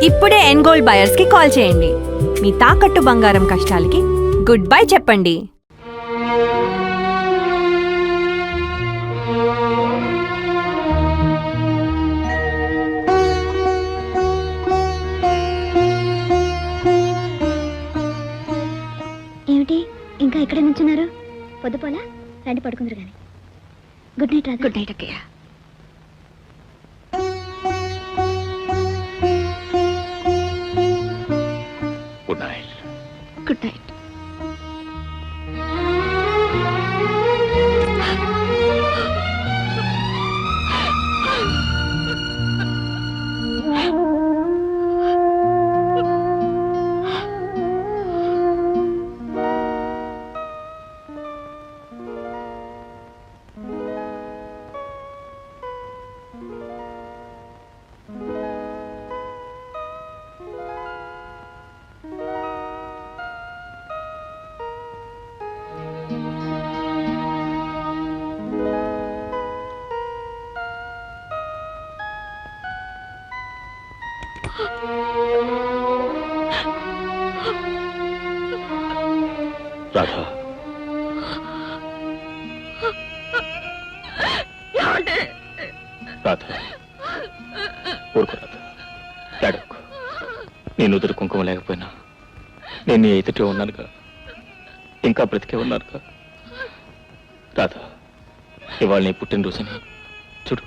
ఇప్పుడే ఎన్గోల్డ్ బయర్స్ కి కాల్ చేయండి. మీ తాకట్టు బంగారం కష్టాలకి గుడ్ బై చెప్పండి. ఏమిటి ఇంకా ఎక్కడ నుంచున్నారు? పొద్దుపోలా రండి పడుకుందరు కానీ. గుడ్ నైట్ రాజా. గుడ్ నైట్ అక్కయ్య. Good night. Good night. Radha, Radha ఊరుకో రాధా, ఏడవకు. నేను నుదురు కుంకుమ లేకపోయినా నేను నీ ఎదుటే ఉన్నానుగా, ఇంకా బ్రతికే ఉన్నానుగా. రాధా, ఇవాళ నీ పుట్టినరోజుని చూడు,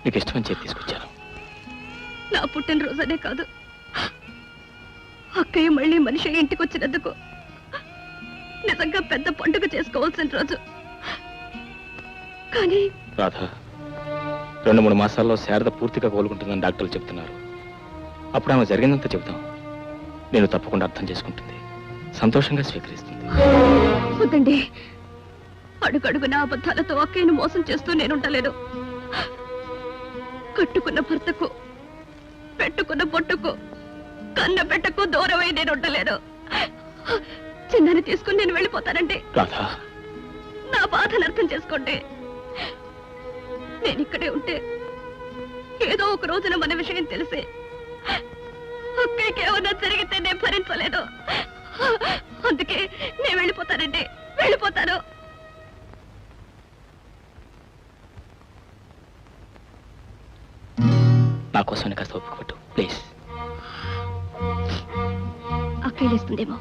నీకు ఇష్టమని చెప్పి తీసుకొచ్చాను. నా పుట్టినరోజనే కాదు, అక్కయ్య మళ్ళీ మనిషి ఇంటికి వచ్చినందుకు నిజంగా పెద్ద పండుగ చేసుకోవాల్సిన రోజు. కానీ రాధా, 2-3 మాసాల్లో శారద పూర్తిగా కోలుకుంటుందని డాక్టర్లు చెప్తున్నారు. అప్పుడు ఆమె జరిగిందంతా చెబుతాం. నేను తప్పకుండా అర్థం చేసుకుంటుంది, సంతోషంగా స్వీకరిస్తుంది. వద్దండి, అడుగడుగున అబద్ధాలతో అక్కయ్యను మోసం చేస్తూ నేనుంటలేను. కట్టుకున్న భర్తకు, పెట్టుకున్న బొట్టుకు, కన్న పెట్టకు దూరమై నేను ఉండలేను. చిన్నని తీసుకుని నేను వెళ్ళిపోతానండి. రాధా, నా బాధను అర్థం చేసుకోండి. నేను ఇక్కడే ఉంటే ఏదో ఒక రోజున మన విషయం తెలిసే అక్కడికి ఏమన్నా జరిగితే నేను భరించలేదు. అందుకే నేను వెళ్ళిపోతానండి, వెళ్ళిపోతాను. నా కోసం కాస్త ఒప్పుకోట్టు ప్లీజ్. అక్కయ్య లేస్తుందేమో,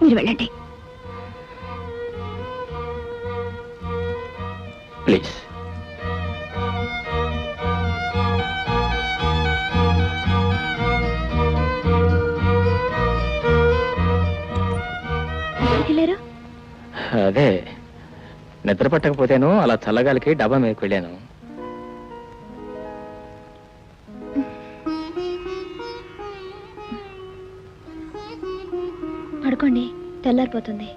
మీరు వెళ్ళండి ప్లీజ్. వెళ్ళారు? అదే నిద్ర పట్టకపోతేను అలా చల్లగాలికి డబ్బా మీదకి వెళ్ళాను. పడుకోండి, తెల్లారిపోతుంది.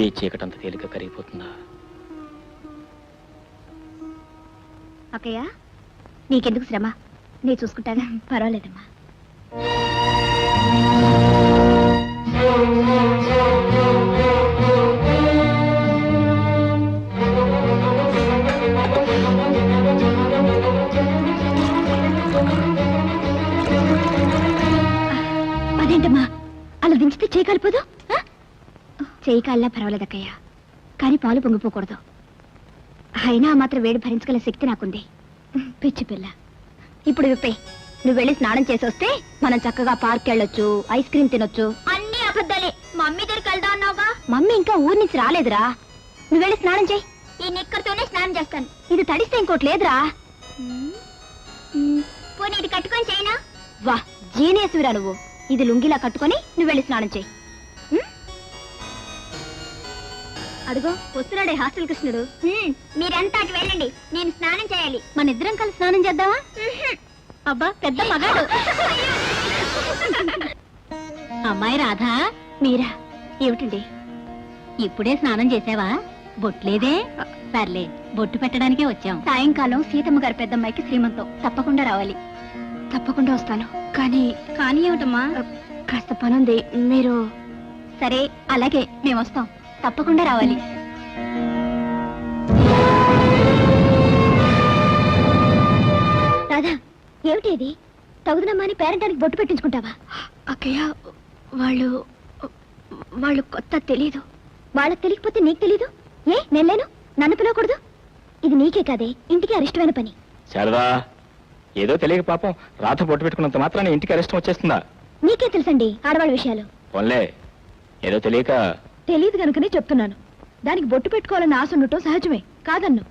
ఈ చీకటంత తేలిక కరిగిపోతుందా? అక్కయ్య, నీకెందుకు శ్రమ, నేను చూసుకుంటాగా. పర్వాలేదమ్మా. అదేంటమ్మా అలా దించితే చేయి కాలిపోదు? చేయి కాలినా పర్వాలేదక్కయ్య, కానీ పాలు పొంగిపోకూడదు. అయినా మాత్రం వేడి భరించగల శక్తి నాకుంది. పిచ్చి పిల్ల, ఇప్పుడు విప్పే. నువ్వు వెళ్ళి స్నానం చేసి వస్తే మనం చక్కగా పార్క్ వెళ్ళొచ్చు, ఐస్ క్రీమ్ తినొచ్చు. అన్ని అబద్ధాలే. మమ్మీ దగ్గరికి వెళ్దా అన్నావుగా. మమ్మీ ఇంకా ఊరి నుంచి రాలేదురా. నువ్వు వెళ్ళి స్నానం చేయి. ఈ నిక్కర్తోనే స్నానం చేస్తాను. ఇది తడిస్తే ఇంకోటి లేదురా. పోనీ ఇది కట్టుకొని చేయనా? వా, జీనియస్విరా నువ్వు. ఇది లుంగిలా కట్టుకొని నువ్వు వెళ్ళి స్నానం చేయి. అడుగో వస్తున్నాడే హాస్టల్ కృష్ణుడు. మీరంతా అటు వెళ్ళండి, నేను స్నానం చేయాలి. మన ఇద్దరం కలిసి స్నానం చేద్దామా? అబ్బా పెద్ద మగాడు. అమ్మాయి రాధా, మీరా? ఏమిటండి ఇప్పుడే స్నానం చేసావా? బొట్లేదే? సర్లే, బొట్టు పెట్టడానికే వచ్చాం. సాయంకాలం సీతమ్మ గారి పెద్దమ్మాయికి శ్రీమంతం, తప్పకుండా రావాలి. తప్పకుండా వస్తాను. కానీ కానీ ఏమిటమ్మా? కాస్త పనుంది. మీరు? సరే అలాగే, మేము వస్తాం. తప్పకుండా రావాలి. ఏమిటి ఇది? తగుదనమ్మా అని పేరెంటానికి బొట్టు పెట్టించుకుంటావా? అక్కయ్య, వాళ్ళు వాళ్ళు కొత్త తెలీదు. వాళ్ళకి తెలియకపోతే నీకు తెలీదు? ఏ నేను లేను? నన్ను పిలవకూడదు? ఇది నీకే కాదే, ఇంటికి అరిష్టమైన పని. శారదా, ఏదో తెలియక పాపం రాత బొట్టు పెట్టుకున్నంత మాత్రాన్ని ఇంటికి అరెస్ట్ వచ్చేస్తుందా? నీకే తెలుసండి ఆడవాళ్ళ విషయాలు. పోన్లే, ఏదో తెలియక. తెలియదు కనుకనే చెప్తున్నాను. దానికి బొట్టు పెట్టుకోవాలని ఆశ ఉండటం సహజమే, కాదన్ను.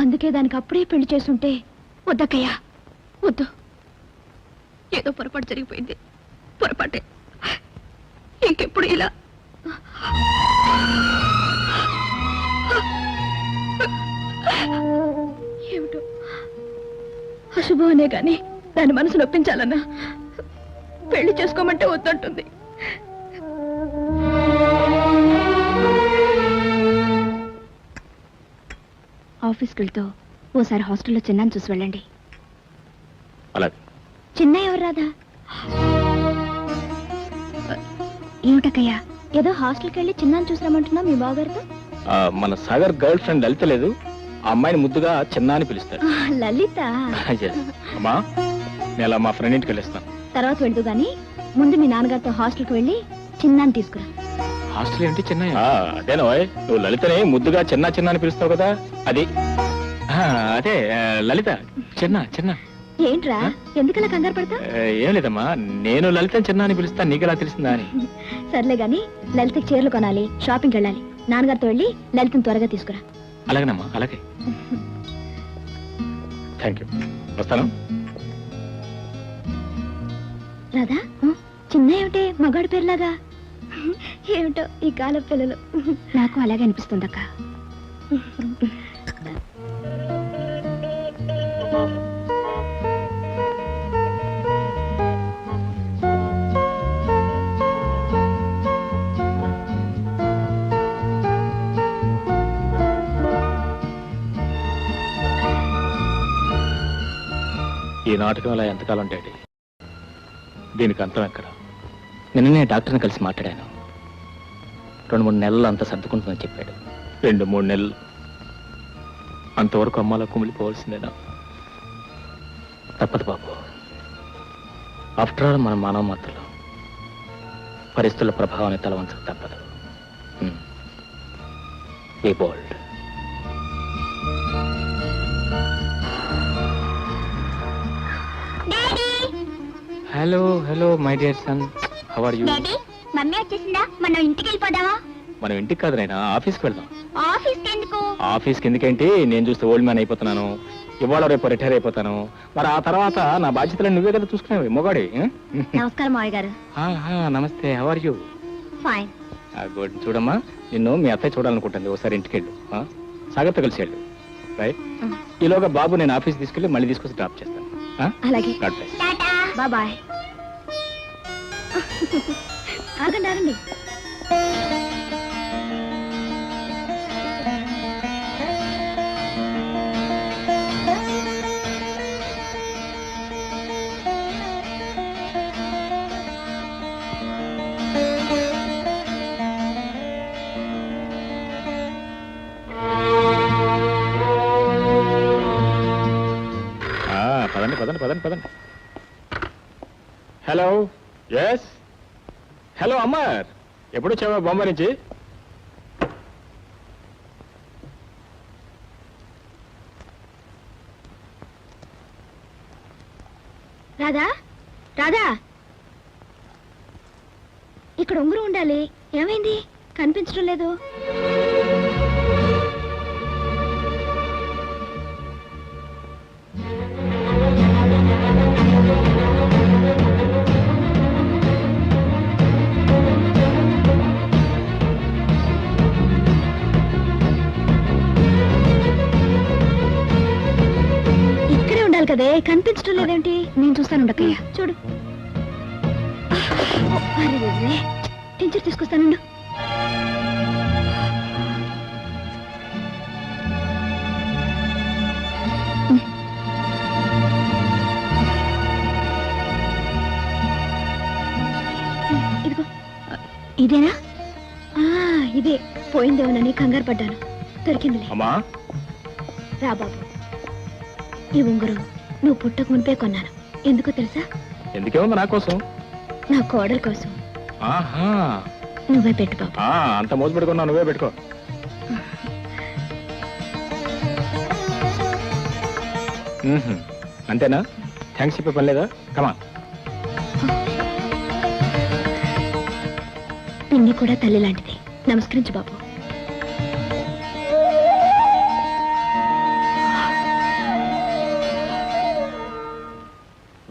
అందుకే దానికి అప్పుడే పెళ్లి చేస్తుంటే. వద్దక్కయ్య, వద్దు. ఏదో పొరపాటు జరిగిపోయింది, పొరపాటే. ఇంకెప్పుడు ఇలా ఏమిటో అశుభం అనే గాని దాని మనసు నొప్పించాలన్నా పెళ్లి చేసుకోమంటే వద్దంటుంది. ఆఫీస్కి వెళ్తూ ఓసారి హాస్టల్లో చిన్నాన్ని చూసి వెళ్ళండి. అలాగే. చిన్న ఎవరు రాదా? ఏమిటక్కయ్యా, ఏదో హాస్టల్కి వెళ్ళి చిన్నాన్ని చూసిరామంటున్నా మీ బావగారితో? మన సాగర్ గర్ల్ ఫ్రెండ్ లలిత లేదు, ఆ అమ్మాయిని ముద్దుగా చిన్న అని పిలుస్తారు. లలిత. Yes. అమ్మా, నేను అలా మా ఫ్రెండ్ ఇంటికి వెళ్ళిస్తాను. తర్వాత వెళ్తూ గాని ముందు మీ నాన్నగారితో హాస్టల్కి వెళ్ళి చిన్నాన్ని తీసుకురా. హాస్టల్ ఏంటి చిన్న? అదేనో, నువ్వు లలితని ముద్దుగా చిన్న చిన్న అని పిలుస్తావు కదా, అది. అదే లలిత, చిన్న చిన్న. ఏంట్రా ఎందుకలా కంగారు పడతా? ఏం లేదమ్మా, నేను లలితని చిన్న అని పిలుస్తా, నీకెలా తెలిసిందా అని. సర్లే గాని లలితకి చీరలు కొనాలి, షాపింగ్కి వెళ్ళాలి. నాన్నగారితో వెళ్ళి లలితని త్వరగా తీసుకురా. అలాగేనమ్మా, అలాగే. థ్యాంక్ యూ, వస్తాను. రాధా, చిన్న ఏమిటే మగాడి పేరులాగా? ఏమిటో ఈ కాల పిల్లలు. నాకు అలాగే అనిపిస్తుంది అక్క. ఈ నాటకం ఇలా ఎంతకాలం ఉంటాయి? దీనికి అంతం ఎక్కడ? నిన్ననే డాక్టర్ని కలిసి మాట్లాడాను. 2-3 నెలలు అంతా సర్దుకుంటుందని చెప్పాడు. 2-3 నెలలు అంతవరకు అమ్మాలో కుమిలిపోవాల్సిందేనా? తప్పదు బాబు. ఆఫ్టర్ ఆల్ మన మానవ మాత్రలు, పరిస్థితుల ప్రభావాన్ని తలవంచక తప్పదు. Be bold. Hello hello my dear son, how are you? Mummy వచ్చేసిందా? మనం ఇంటికి వెళ్ళిపోదామా? మనం ఇంటికి కాదు నాయనా, ఆఫీస్కి వెళ్దాం. ఆఫీస్కి ఎందుకు? ఆఫీస్కి ఎందుకేంటి? నేను చూస్తే ఓల్డ్ మ్యాన్ అయిపోతున్నాను. ఇవాళ రేపు రిటైర్ అయిపోతాను. మరి ఆ తర్వాత నా బాధ్యతలను నువ్వే కదా చూసుకునేవి, మొగాడి. నమస్కారం మావయ్య గారు. నమస్తే, how are you? Fine. Good. చూడమ్మా, నిన్ను మీ అత్తయ్య చూడాలనుకుంటుంది. ఒకసారి ఇంటికి వెళ్ళు, సాగర్తో కలిసి వెళ్ళు. రైట్? ఈలోగా బాబు నేను ఆఫీస్ తీసుకెళ్ళి మళ్ళీ తీసుకొచ్చి డ్రాప్ చేస్తాను. అలాగే. God bless. బాయ్. ఆగండి ఆగండి. పదండి పదండి పదండి పదండి. Hello, yes. హలో అమ్మర్, ఎప్పుడు వచ్చావా బొంబాయి నుంచి? రాధా, రాధా, ఇక్కడ ఉంగరం ఉండాలి. ఏమైంది? కనిపించడం లేదు. కదే, కనిపించడం లేదేంటి? నేను చూస్తాను అక్కయ్య, చూడు. టించర్ తీసుకొస్తాను. ఇదిగో. ఇదేనా? ఇదే. పోయిందేమోనని కంగారు పడ్డాను. దొరికిందిలే. రా బాబు, ఈ ఉంగరం నువ్వు పుట్టక మునిపే కొన్నాను. ఎందుకో తెలుసా? ఎందుకే ఉంది నా కోసం? నా కోడల కోసం. ఆహా, నువ్వే పెట్టు బాబు. అంత మోజు పెట్టుకున్నా, నువ్వే పెట్టుకో. అంతేనా? థ్యాంక్స్ చెప్పే పని లేదా? కమా. పిన్ని కూడా తల్లి లాంటిది. నమస్కరించు బాబు.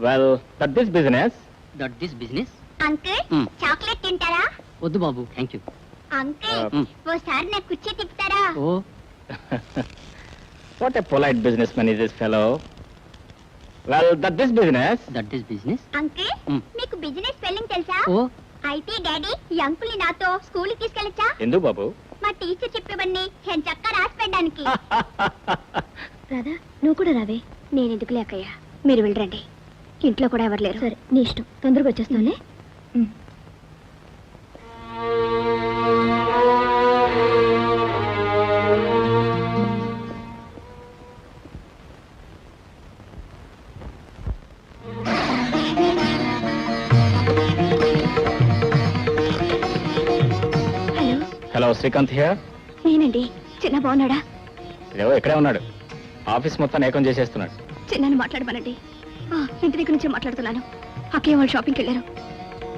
Well, that this business. That this business. Uncle, chocolate తింటారా? వద్దు బాబు, థ్యాంక్ యూ. అంకుల్, ఓసారి నాకు కుర్చీ తిప్పుతారా? Oh What a polite businessman is this fellow. Well, that this business. That this business. Uncle, మీకు బిజినెస్ స్పెల్లింగ్ తెలుసా? ఓ అయితే డాడీ ఈ అంకుల్ని నాతో స్కూల్కి తీసుకెళ్ళచ్చా? ఎందుకు బాబు? మా టీచర్ చెప్పేవన్నీ చక్కగా రాసి పెట్టడానికి. రాధా, నువ్వు కూడా రావే. నేను ఎందుకు లేకయ్యా, మీరు వెళ్ళరండి. ఇంట్లో కూడా ఎవరు లేరు. సరే, నీ ఇష్టం. తొందరగా వచ్చేస్తానే. హలో. Hello, Srikanth here. నేనండి. చిన్న బాగున్నాడా? ఇదేవో ఇక్కడే ఉన్నాడు. ఆఫీస్ మొత్తం ఏకం చేసేస్తున్నాడు. చిన్నని మాట్లాడమనండి. ఇంటి దగ్గర నుంచి మాట్లాడుతున్నాను. అక్కయ్య వాళ్ళు షాపింగ్కి వెళ్ళారు.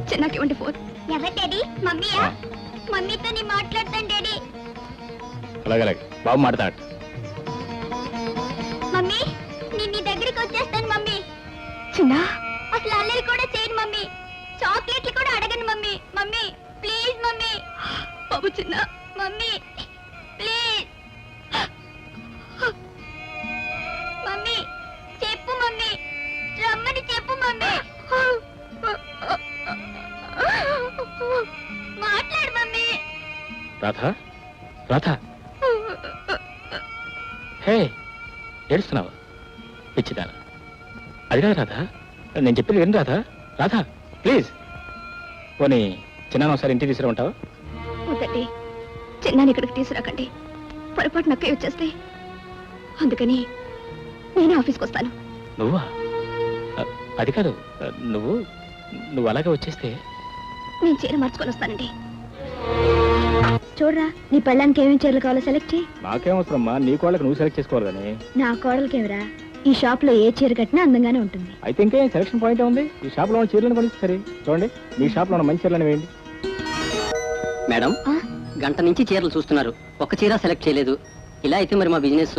చిన్నకి ఇవ్వండి ఫోన్. ఎవరు డాడీ? మమ్మీయా? మమ్మీతో నేను మాట్లాడతాను డాడీ. అలాగే బాబు మాట్లాడు. మమ్మీ, నేను నీ దగ్గరికి వచ్చేస్తాను మమ్మీ. చిన్న, అసలు అల్లరి కూడా చేయను మమ్మీ. చాక్లెట్లు కూడా అడగను మమ్మీ. Mummy please mummy. బాబు చిన్న. Mummy please. మమ్మీ చెప్పు మమ్మీ. రమ్మని చెప్పు మమ్మీ. మాట్లాడు మమ్మీ. రాధా, రాధా, హే, ఏడుస్తున్నావా? పిచ్చిదానా? అది కాదు రాధా, నేను చెప్పేది విను రాధా. రాధా ప్లీజ్. పోనీ చిన్న ఒకసారి ఇంటికి తీసుకురామంటావా? వద్దండి, చిన్నాని ఇక్కడికి తీసుకురాకండి. పొరపాటు నక్కే వచ్చేస్తే. అందుకని నేనే ఆఫీస్కి వస్తాను. నువ్వా? అది కాదు, నువ్వు అలాగే వచ్చేస్తే. నేను చీర మార్చుకొని వస్తానండి. చూడరా, నీ పెళ్ళానికి ఏమేమి చీరలు కావాలో సెలెక్ట్ చేయి. నాకేమవసరమ్మా, నీ కోళ్ళకి నువ్వు సెలెక్ట్ చేసుకోవాలి కానీ. నా కోడలికేమిరా, ఈ షాప్ లో ఏ చీర కట్టినా అందంగానే ఉంటుంది. అయితే ఇంకేం సెలక్షన్ పాయింట్ ఉంది. ఈ షాప్ లో ఉన్న చీరలను కొనిస్తే సరే. చూడండి, మీ షాప్ లో ఉన్న మంచి చీరలను వేయండి. మేడం, గంట నుంచి చీరలు చూస్తున్నారు, ఒక్క చీర సెలెక్ట్ చేయలేదు. ఇలా అయితే మరి మా బిజినెస్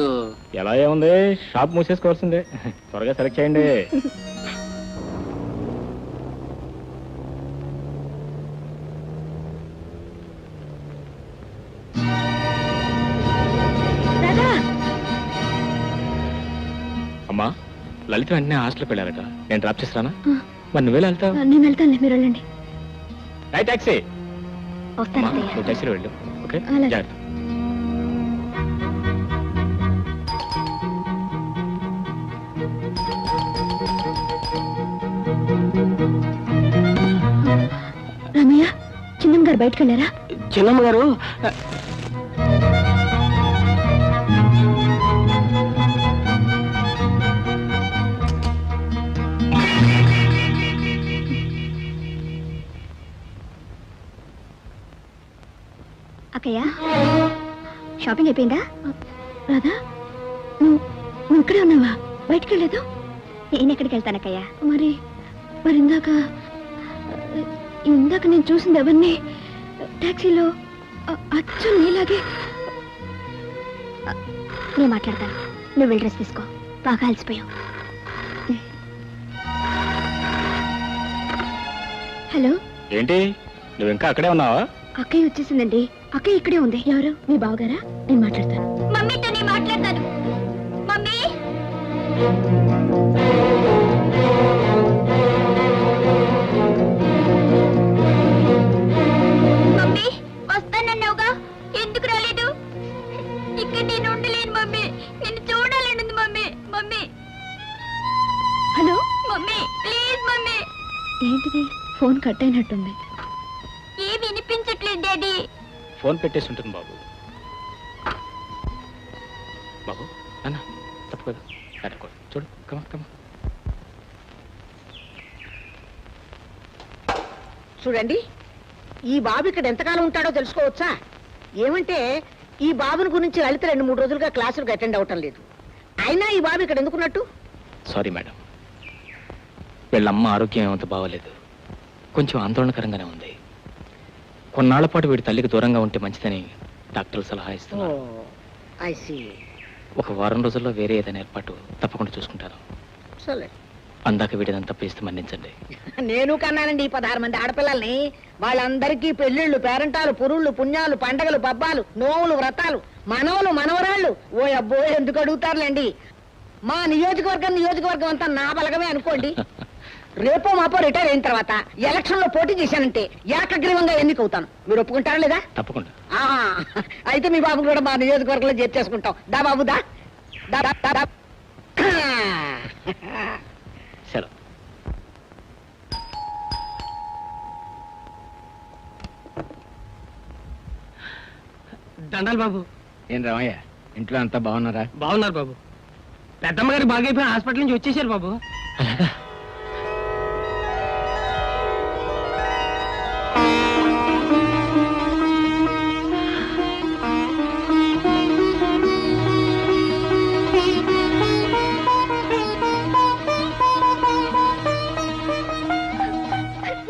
ఎలా ఏముంది, షాప్ మూసేసుకోవాల్సిందే. త్వరగా సెలెక్ట్ చేయండి. అమ్మా, లలిత వెంటనే హాస్టల్కి వెళ్ళారట. నేను డ్రాప్ చేస్తానా? మరి నువ్వే వెళ్తావు? నేను వెళ్తానులే, మీరు వెళ్ళండి. టాక్సీ. వస్తాను అత్తయ్య. నువ్వు టాక్సీలో వెళ్ళు. ఓకే, అలాగే. జాగ్రత్త. రామయ్య, చిన్నమ్మ గారు బయటకు వెళ్ళారా? చిన్నమ్మ గారు అక్కయ్య, షాపింగ్ అయిపోయిందా? రాధా, నువ్వు ఇక్కడే ఉన్నావా? బయటికి వెళ్ళలేదు? నేను ఎక్కడికి వెళ్తానక్కయ్య. మరి ఇందాక నేను చూసింది ఎవరిని? టాక్సీలో అచ్చు నీలాగే. నేను మాట్లాడతాను, నువ్వు వెళ్ళి డ్రెస్ తీసుకో. బాగా అలసిపోయావు. హలో. ఏంటి, నువ్వు ఇంకా అక్కడే ఉన్నావా? అక్కయ్య వచ్చేసిందండి. అక్కయ్య ఇక్కడే ఉంది. ఎవరు? మీ బావగారా? నేను మాట్లాడతాను. మమ్మీతో నేను మాట్లాడతాను. మమ్మీ, మమ్మీ వస్తానన్నావుగా, ఎందుకు రాలేదు? ఇక్కడ నేను ఉండలేను మమ్మీ, నిన్ను చూడాలనుంది mummy. Mummy. Hello mummy, please mummy. ఏంటిది, ఫోన్ కట్ అయినట్టుంది. ఏ వినిపించట్లేదు డాడీ. ఫోన్ పెట్టేసి ఉంటుంది బాబు. బాబు, అన్న తప్పు కదా. చూడు, కమా కమా. చూడండి, ఈ బాబు ఇక్కడ ఎంతకాలం ఉంటాడో తెలుసుకోవచ్చా? ఏమంటే ఈ బాబుని గురించి లలిత 2-3 రోజులుగా క్లాసులకు అటెండ్ అవటం లేదు. అయినా ఈ బాబు ఇక్కడ ఎందుకున్నట్టు? సారీ మేడం, వీళ్ళమ్మ ఆరోగ్యం ఏమంత బాగోలేదు, కొంచెం ఆందోళనకరంగానే ఉంది. కొన్నాళ్ల పాటు వీడి తల్లికి దూరంగా ఉంటే మంచిదని డాక్టర్లు సలహా ఇస్తున్నారు. I see. ఒక వారం రోజుల్లో వేరే ఏదైనా ఏర్పాటు తప్పకుండా చూసుకుంటాను. సరే, అందాక వీడినంత తప్పిస్తే మన్నించండి. నేను కన్నానండి ఈ 16 మంది ఆడపిల్లల్ని. వాళ్ళందరికీ పెళ్లిళ్ళు, పేరంటాలు, పురుళ్ళు, పుణ్యాలు, పండగలు, పబ్బాలు, నోములు, వ్రతాలు, మనవలు, మనవరాళ్ళు. ఓ అబ్బో, ఎందుకు అడుగుతారులేండి. మా నియోజకవర్గం అంతా నా బలగమే అనుకోండి. రేపో మాపో రిటైర్ అయిన తర్వాత ఎలక్షన్ లో పోటీ చేశానంటే ఏకగ్రీవంగా ఎన్నికవుతాను. మీరు ఒప్పుకుంటారా లేదా? తప్పకుండా. అయితే మీ బాబు కూడా మా నియోజకవర్గంలో చేర్చేసుకుంటాం. దా బాబు దా. దా, దా, దా, దా. సరే. దండాలి బాబు. ఏం రామయ్య, ఇంట్లో అంతా బాగున్నారా? బాగున్నారు బాబు. పెద్దమ్మ గారు బాగైపోయి హాస్పిటల్ నుంచి వచ్చేసారు బాబు.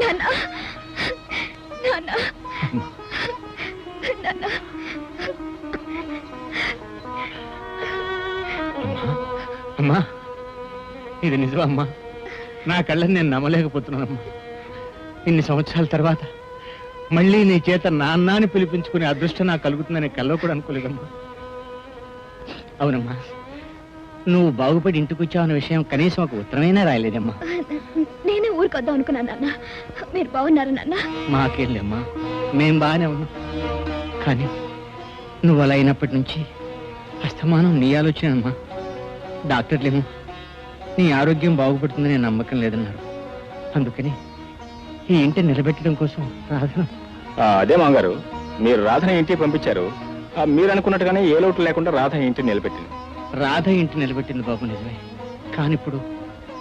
నాన్న, నాన్న, నాన్న. అమ్మా, ఇది నిజమమ్మా? నా కళ్ళని నేను నమ్మలేకపోతున్నానమ్మా. ఇన్ని సంవత్సరాల తర్వాత మళ్ళీ నీ చేత నాన్నని పిలిపించుకునే అదృష్టం నాకు కలుగుతుందని కల్లో కూడా అనుకోలేదమ్మా. అవునమ్మా, నువ్వు బాగుపడి ఇంటికి వచ్చావన్న విషయం కనీసం ఒక ఉత్తరమైనా రాయలేదమ్మా. నేనే ఊరికొద్దాం అనుకున్నాను నాన్న. మీరు బాగున్నారు నాన్న? మాకేళ్ళమ్మా, మేం బాగానే ఉన్నాం. కానీ నువ్వు అలా అయినప్పటి నుంచి అస్తమానం నీ ఆలోచన అమ్మా. డాక్టర్లేమో నీ ఆరోగ్యం బాగుపడుతుందనే నమ్మకం లేదన్నారు. అందుకని ఈ ఇంటిని నిలబెట్టడం కోసం రాధన. అదే మామగారు, మీరు రాధని ఇంటికి పంపించారు. మీరు అనుకున్నట్టుగానే ఏ లోటు లేకుండా రాధ ఇంటిని నిలబెట్టింది. రాధ ఇంటి నిలబెట్టింది బాబు, నిజమే. కానీ ఇప్పుడు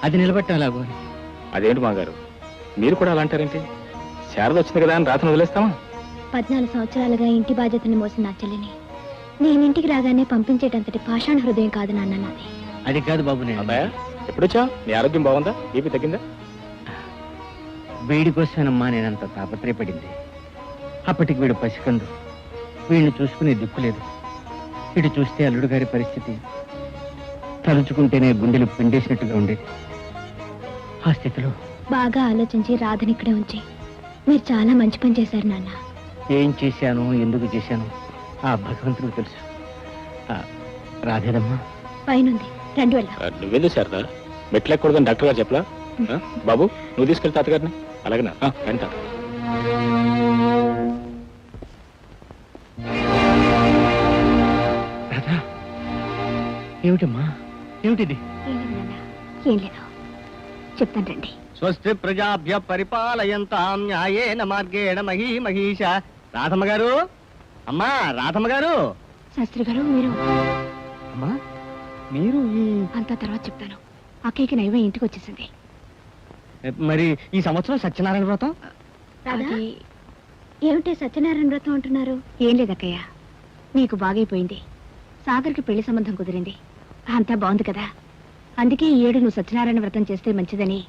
అది నిలబెట్టాలాగో అని. అదేంటి మామగారు, మీరు కూడా అలా అంటారేంటి? శారద వచ్చింది కదా అని రాధను వదిలేస్తామా? 14 సంవత్సరాలుగా ఇంటి బాధ్యతని మోసిన నా చెల్లిని నేను ఇంటికి రాగానే పంపించేటంతటి పాషాణ హృదయం కాదు నాన్న నాది. అది కాదు బాబు, నేను అబ్బాయా ఎప్పుడొచ్చా? నీ ఆరోగ్యం బాగుందా? బీపీ తగ్గిందా? వీడి కోసమేనమ్మా నేనంత తాపత్రయపడింది. అప్పటికి వీడు పసికందు, వీడిని చూసుకునే దిక్కు లేదు. ఇటు చూస్తే అల్లుడు గారి పరిస్థితి తలుచుకుంటేనే గుండెలు పిండేసినట్టుగా ఉండేది. ఆ స్థితిలో బాగా ఆలోచించి రాధని ఇక్కడే ఉంచి మీరు చాలా మంచి పని చేశారు నాన్న. ఏం చేశాను, ఎందుకు చేశాను ఆ భగవంతుడికి తెలుసు. రాధేదమ్మా పైనుంది, రండి వెళ్దాం. నువ్వేందు శారద మెట్లెక్కకూడదని డాక్టర్ గారు చెప్పలా? బాబు నువ్వు తీసుకెళ్తా తాతగారిని. అలాగేనా? రండి తాత. రాధా, ఏమిటమ్మా, ఏమిటిది? ఏం లేదు నాన్న, ఏం లేదు. చెప్తాను రండి. స్వస్తి ప్రజాభ్య పరిపాలయంతాం న్యాయేన మార్గేణ మహీమహీష. రాధమ్మ గారు, అమ్మా రాధమ్మ గారు. శాస్త్రి గారు, మీరు అమ్మా మీరు అంతా తర్వాత చెప్తాను. అక్కయ్యకి నైవే ఇంటికి వచ్చేసింది. మరి ఈ సంవత్సరం సత్యనారాయణ వ్రతం? అది ఏమిటి సత్యనారాయణ వ్రతం అంటున్నారు? ఏం లేదు అక్కయ్య, నీకు బాగైపోయింది. సాగర్కి పెళ్లి సంబంధం కుదిరింది, అంతా బాగుంది కదా. అందుకే ఈ ఏడు నువ్వు సత్యనారాయణ వ్రతం చేస్తే మంచిదని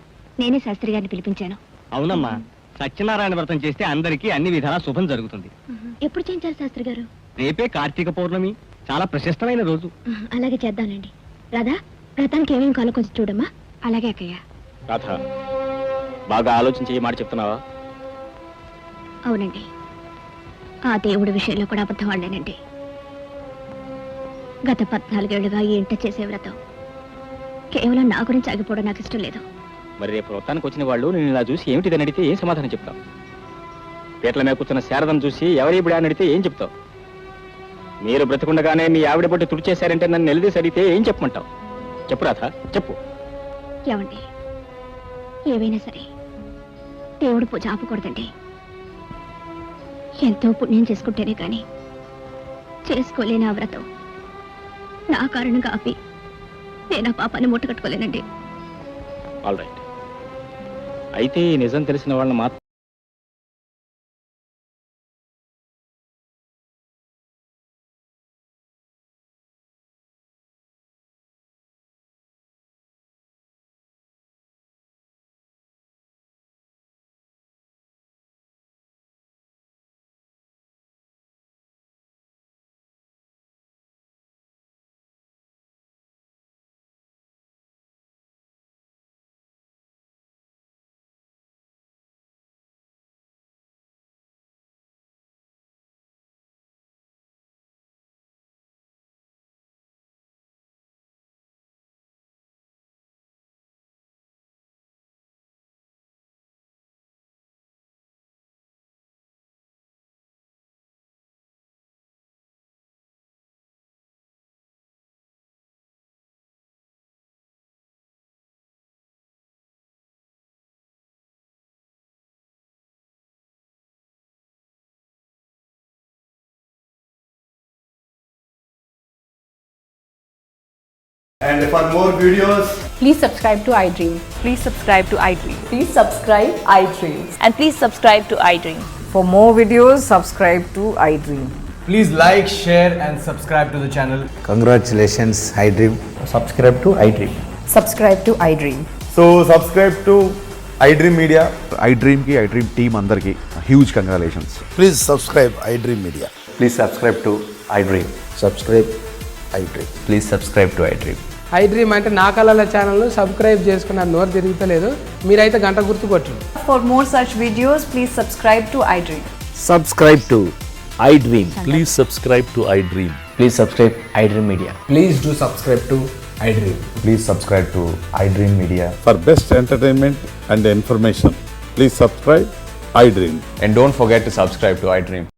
నేనే శాస్త్రి గారిని పిలిపించాను. అవునమ్మా, సత్యనారాయణ వ్రతం చేస్తే అందరికీ అన్ని విధాలా శుభం జరుగుతుంది. ఎప్పుడు చేయించాలి శాస్త్రి గారు? రేపే కార్తీక పౌర్ణమి, చాలా ప్రశస్తమైన రోజు. అలాగే చేద్దానండి. రాధా, వ్రతానికి ఏమేమి కాలో కొంచెం చూడమ్మా. అలాగే అక్కయ్య. రాధ బాగా ఆలోచించి ఈ మాట చెప్తున్నావా? అవునండి, ఆ దేవుడి విషయంలో కూడా అబద్ధం ఆడలేనండి. గత 14 ఏళ్లుగా ఈ ఇంట చేసే వ్రతం కేవలం నా గురించి ఆగిపోవడం నాకు ఇష్టం లేదు. మరి రేపు వ్రతానికి వచ్చిన వాళ్ళు నేను ఇలా చూసి ఏమిటిదని అడిగితే ఏం సమాధానం చెప్తావు? పీటల మీద కూర్చున్న శారదను చూసి ఎవరి ఇప్పుడు అని అడిగితే ఏం చెప్తావు? మీరు బ్రతికుండగానే మీ ఆవిడ పొట్టి తుడిచేశారంటే నన్ను నిలదీసి అడిగితే ఏం చెప్పమంటావు? చెప్పు రాధ, చెప్పు. ఏమండి, ఏవైనా సరే దేవుడు పూజ ఆపకూడదండి. ఎంతో పుణ్యం చేసుకుంటేనే కానీ చేసుకోలేని ఆ వ్రతం నా కారణంగా ఆపి నేను ఆ పాపాన్ని మూటగట్టుకోలేనండి. ఆల్ రైట్, అయితే ఈ నిజం తెలిసిన వాళ్ళని మాత్రం And for more videos, Please subscribe to iDream. Please subscribe to iDream. Please subscribe iDream. And please subscribe to iDream. For more videos, subscribe to iDream. please like, share and subscribe to the channel. Congratulations, iDream. Subscribe to iDream. Subscribe to iDream. So subscribe to iDream Media. iDream ki iDream team andarki huge congratulations. Please subscribe iDream Media. Please subscribe to iDream. Subscribe iDream. Please subscribe to iDream. iDream అంటే నా కళల channel subscribe చేసుకున్న నోరు తిరుగుతలేదు మీరైతే గంట గుర్తు కొట్టండి. For more such videos, please subscribe to iDream. Subscribe to iDream. Please subscribe to iDream. Please subscribe iDream media. Please do subscribe to iDream. Please subscribe to iDream Media. For best entertainment and information, please subscribe iDream. And don't forget to subscribe to iDream.